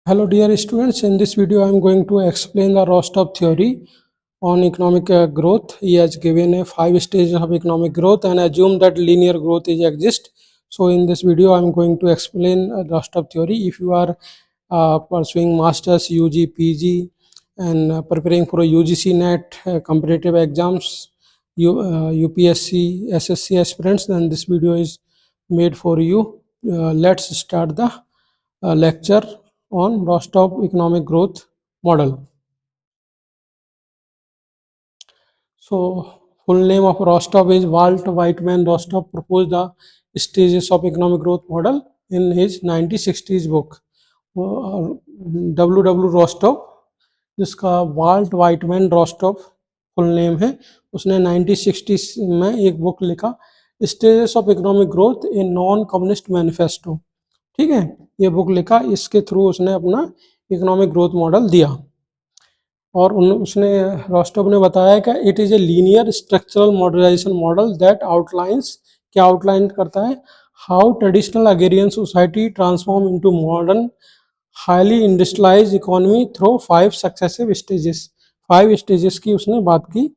Hello dear students, in this video I am going to explain the Rostov theory on economic growth. He has given a 5 stages of economic growth and assume that linear growth is exist. So in this video I am going to explain Rostov theory. If you are pursuing masters, UG, PG and preparing for a UGC NET competitive exams, UPSC, SSC aspirants, then this video is made for you. Let's start the lecture on Rostov economic growth model. So, full name of Rostov is Walt Whiteman Rostov proposed the stages of economic growth model in his 1960s book. W. Rostov, जिसका volt Whiteman रॉस्टॉव full name है, उसने 1960 में एक book लिखा stages of economic growth in non communist manifesto. ठीक है, ये book लिखा, इसके थ्रू उसने अपना इकोनॉमिक ग्रोथ मॉडल दिया और उसने रॉस्टॉव ने बताया कि it is a linear structural modernization model that outlines, क्या आउटलाइन करता है, how traditional agrarian society transform into modern highly industrialized economy through 5 successive stages. 5 stages की उसने बात की.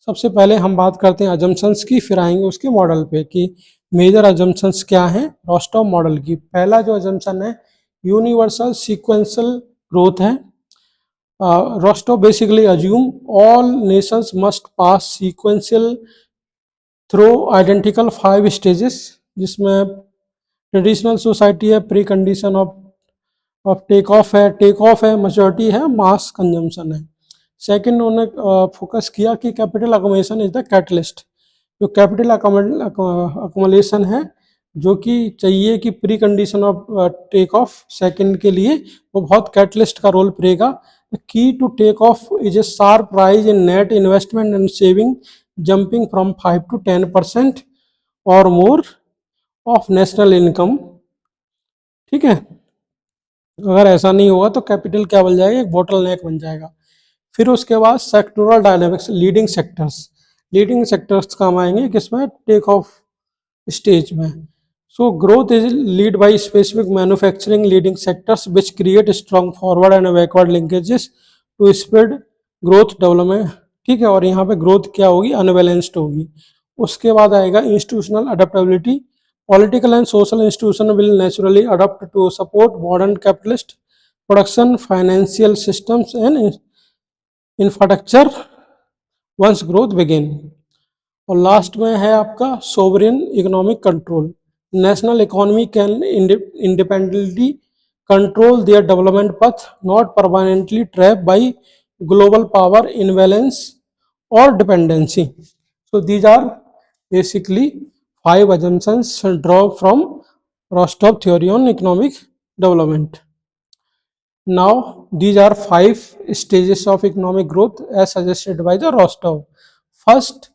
सबसे पहले हम बात करते हैं अजम्पशंस की, फिर आएंगे उसके मॉडल पे कि मेजर अजम्पशंस क्या हैं रॉस्टॉव मॉडल की. पहला जो अजम्पशन है यूनिवर्सल सीक्वेंशियल ग्रोथ है. Rostov basically assume all nations must pass sequential through identical 5 stages, जिसमें ट्रेडिशनल सोसाइटी है, pre condition of take off है, मेच्योरिटी है, मास कंजम्पशन है. सेकंड उन्होंने फोकस किया कि capital accommodation is the catalyst. जो कैपिटल अकोमोडेशन है जो कि चाहिए कि pre condition of take off second के लिए, वो बहुत कैटलिस्ट का रोल प्लेगा. The key to take off is a sharp rise in net investment and saving, jumping from 5 to 10% or more of national income. ठीक है, अगर ऐसा नहीं होगा तो कैपिटल क्या बन जाएगा, एक बॉटल नेक बन जाएगा. फिर उसके बाद सेक्टोरल डायनामिक्स, लीडिंग सेक्टर्स काम आएंगे किसमें, टेक ऑफ स्टेज में. So growth is lead by specific manufacturing leading sectors which create strong forward and backward linkages to spread growth development. ठीक है, और यहाँ पे ग्रोथ क्या होगी, अनबैलेंस्ड होगी. उसके बाद आएगा institutional adaptability. Political and social institution will naturally adopt to support modern capitalist production, financial systems and infrastructure once growth begin. और लास्ट में है आपका sovereign economic control. National economy can independently control their development path, not permanently trapped by global power imbalance or dependency. So these are basically 5 assumptions drawn from Rostov theory on economic development. Now these are 5 stages of economic growth as suggested by the Rostov. First,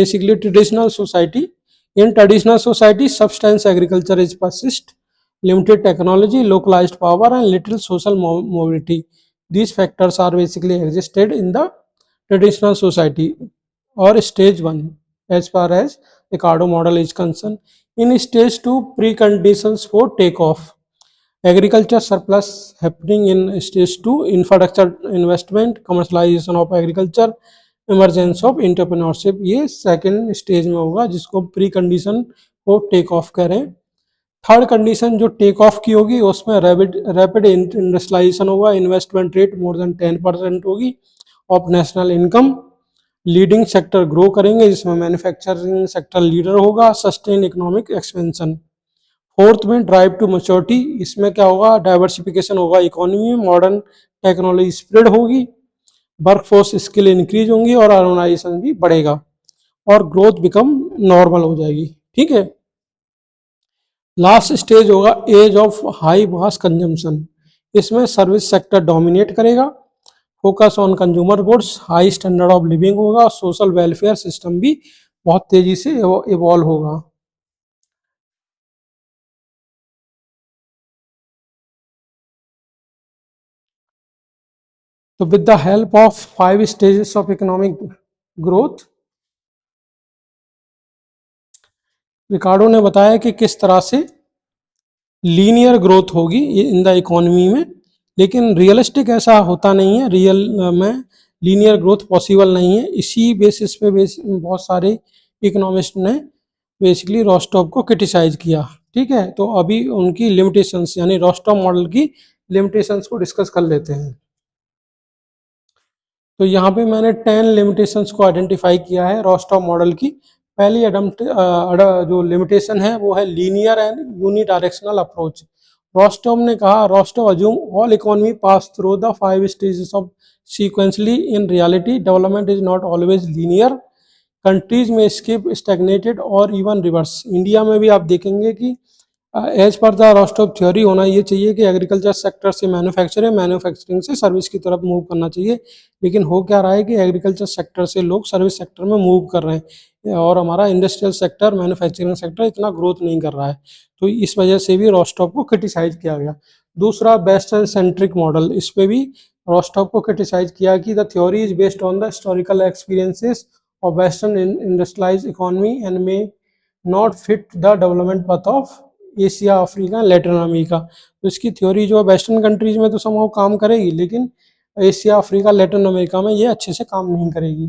basically traditional society. In traditional society, subsistence agriculture is persist, limited technology, localized power, and little social mobility. These factors are basically existed in the traditional society or stage 1 as far as Ricardo model is concerned. In stage 2, preconditions for takeoff. Agriculture surplus happening in stage 2, infrastructure investment, commercialization of agriculture, emergence of entrepreneurship. ये second stage में होगा जिसको pre condition को take off करें. Third condition जो take off की होगी उसमें रैपिड इंडस्ट्रियलाइजेशन होगा, इन्वेस्टमेंट रेट मोर देन 10% होगी of national income, leading sector grow करेंगे जिसमें मैन्युफैक्चरिंग सेक्टर लीडर होगा, सस्टेन इकोनॉमिक एक्सपेंशन. फोर्थ में ड्राइव टू मैच्योरिटी, इसमें क्या होगा, डाइवर्सिफिकेशन होगा इकोनॉमी में, मॉडर्न टेक्नोलॉजी स्प्रेड होगी, वर्कफोर्स स्किल इंक्रीज होंगी और अर्बनाइजेशन भी बढ़ेगा और ग्रोथ बिकम नॉर्मल हो जाएगी. ठीक है, लास्ट स्टेज होगा age of high mass consumption. इसमें सर्विस सेक्टर डोमिनेट करेगा, focus on consumer goods, high standard of living होगा, सोशल वेलफेयर सिस्टम भी बहुत तेजी से इवॉल्व होगा. तो with the help of 5 stages of economic growth, Ricardo ने बताया कि किस तरह से लीनियर ग्रोथ होगी इन द इकोनॉमी में, लेकिन रियलिस्टिक ऐसा होता नहीं है, रियल में लीनियर ग्रोथ पॉसिबल नहीं है। इसी बेसिस पे बहुत सारे इकोनॉमिस्ट ने बेसिकली रोस्टॉव को क्रिटिसाइज किया। ठीक है, तो अभी उनकी लिमिटेशंस यानी रोस्टॉव मॉडल की लिमिटेशंस को डिस्कस कर लेते हैं। तो यहाँ पे मैंने 10 लिमिटेशंस को आइडेंटिफाई किया है रोस्टॉव मॉडल की। पहली जो लिमिटेशन है वो है linear and unidirectional approach. Rostow ने कहा, Rostow assume all economy pass through the 5 stages of sequentially. In reality development is not always linear, countries में स्किप, स्टैग्नेटेड और इवन रिवर्स। इंडिया में भी आप देखेंगे कि एज पर द रोस्टॉव थ्योरी होना ये चाहिए कि एग्रीकल्चर सेक्टर से मैन्युफैक्चरिंग, मैन्युफैक्चरिंग से सर्विस की तरफ मूव करना चाहिए। लेकिन हो क्या रहा है कि एग्रीकल्चर सेक्टर से लोग सर्विस सेक्टर में मूव कर रहे हैं और हमारा इंडस्ट्रियल सेक्टर, मैन्युफैक्चरिंग सेक्टर इतना ग्रोथ नहीं कर रहा है। तो इस वजह से भी रोस्टॉव को क्रिटिसाइज किया गया। दूसरा, वेस्टर्न सेंट्रिक मॉडल, इस पे भी रोस्टॉव को क्रिटिसाइज किया कि the theory is based on the historical experiences of western industrialised economy and may not fit the development path of Asia, Africa, Latin America. तो इसकी थ्योरी जो है वेस्टर्न कंट्रीज में तो समहाउ काम करेगी, लेकिन एशिया, अफ्रीका, लैटिन अमेरिका में ये अच्छे से काम नहीं करेगी।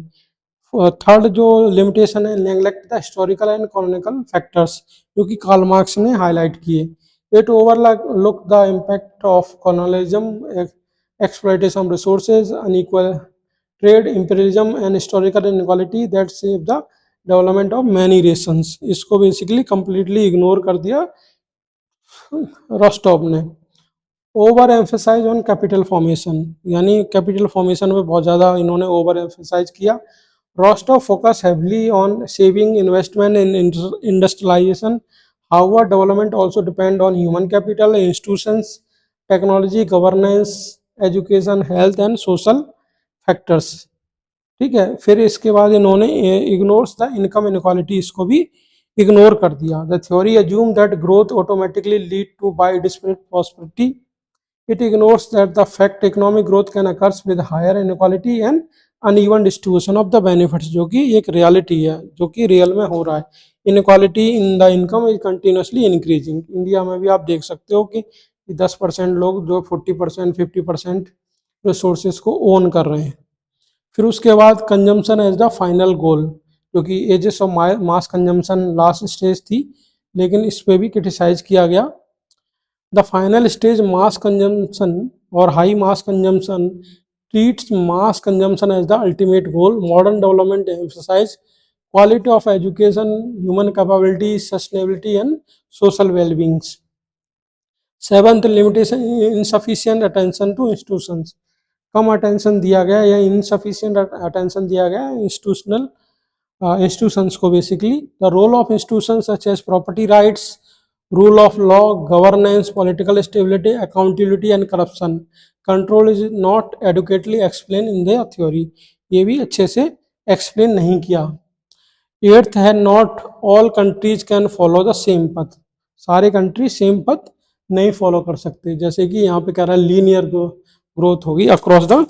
थर्ड जो लिमिटेशन है, neglect the historical and economical factors, जो कि कार्ल मार्क्स ने हाईलाइट किए। It overlook the impact of colonialism, exploitation of resources, unequal trade, imperialism and historical inequality that shape the development of many nations। इसको basically completely ignore कर दिया Rostow ने। Overemphasize on capital formation, यानी capital formation में बहुत ज़्यादा इन्होंने overemphasize किया। Rostow focus heavily on saving investment in industrialization. However development also depend on human capital, institutions, technology, governance, education, health and social factors. ठीक है, फिर इसके बाद इन्होंने इग्नोर्स द इनकम इनक्वालिटी, इसको भी इग्नोर कर दिया। The theory assume that growth automatically lead to by disparate prosperity. It ignores that the fact economic growth can occurs with higher inequality and uneven distribution of the benefits, जो कि एक reality है, जो कि real में हो रहा है। Inequality in the income is continuously increasing. India में भी आप देख सकते हो कि 10% लोग जो 40%, 50% रिसोर्सेज को ओन कर रहे हैं। फिर उसके बाद consumption as the final goal, जो कि ages of mass consumption last stage थी, लेकिन इस पे भी क्रिटिसाइज किया गया। The final stage mass consumption और high mass consumption treats mass consumption as the ultimate goal. Modern development emphasize quality of education, human capability, sustainability and social wellbeings. Seventh limitation, insufficient attention to institutions, कम attention दिया गया या insufficient attention दिया गया institutions को। Basically the role of institutions such as property rights, rule of law, governance, political stability, accountability and corruption control is not adequately explain in the theory. ये भी अच्छे से एक्सप्लेन नहीं किया। एट्थ है, not all countries can follow the same path, सारे country same पथ नहीं फॉलो कर सकते। जैसे कि यहाँ पे कह रहा है लीनियर ग्रोथ होगी अक्रॉस द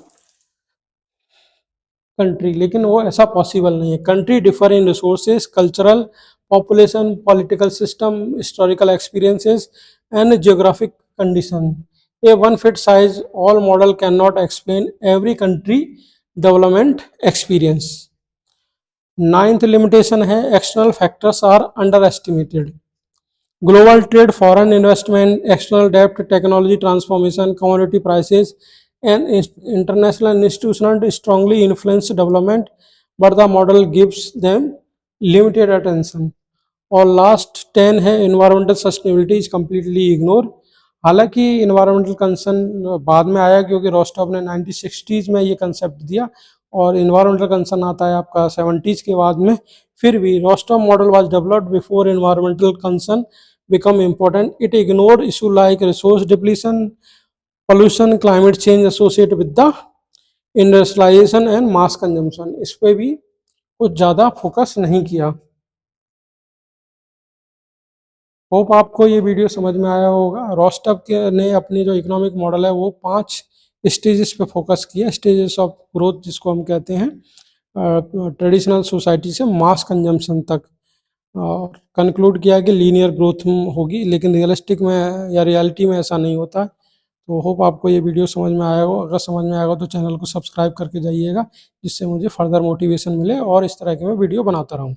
कंट्री, लेकिन वो ऐसा पॉसिबल नहीं है। Country differ in resources, cultural, population, political system, historical experiences and geographic condition. A one fit size all model can not explain every country development experience. Ninth limitation है, external factors are underestimated. Global trade, foreign investment, external डेब्ट, technology transformation, commodity prices and international institutions strongly influence development, but the model gives them limited attention। और last 10 है, environmental sustainability is completely ignore। हालांकि environmental concern बाद में आया, क्योंकि रोस्टॉव ने 1960s में ये कंसेप्ट दिया और environmental concern आता है आपका 70s के बाद में। फिर भी रोस्टॉव model was developed before environmental concern become important। it ignored issue like resource depletion, pollution, climate change associated with the industrialization and mass consumption. इस पे भी कुछ ज़्यादा फोकस नहीं किया। होप आपको ये वीडियो समझ में आया होगा। रोस्टॉव के ने अपनी जो इकोनॉमिक मॉडल है वो 5 स्टेजेस पे फोकस किया, स्टेजेस ऑफ ग्रोथ जिसको हम कहते हैं, ट्रेडिशनल सोसाइटी से मास कंजम्पशन तक। और कंक्लूड किया कि लीनियर ग्रोथ होगी, लेकिन रियलिस्टिक में या रियलिटी में ऐसा नहीं होता। तो होप आपको ये वीडियो समझ में आया हो। अगर समझ में आएगा तो चैनल को सब्सक्राइब करके जाइएगा, जिससे मुझे फर्दर मोटिवेशन मिले और इस तरह के मैं वीडियो बनाता रहूँ।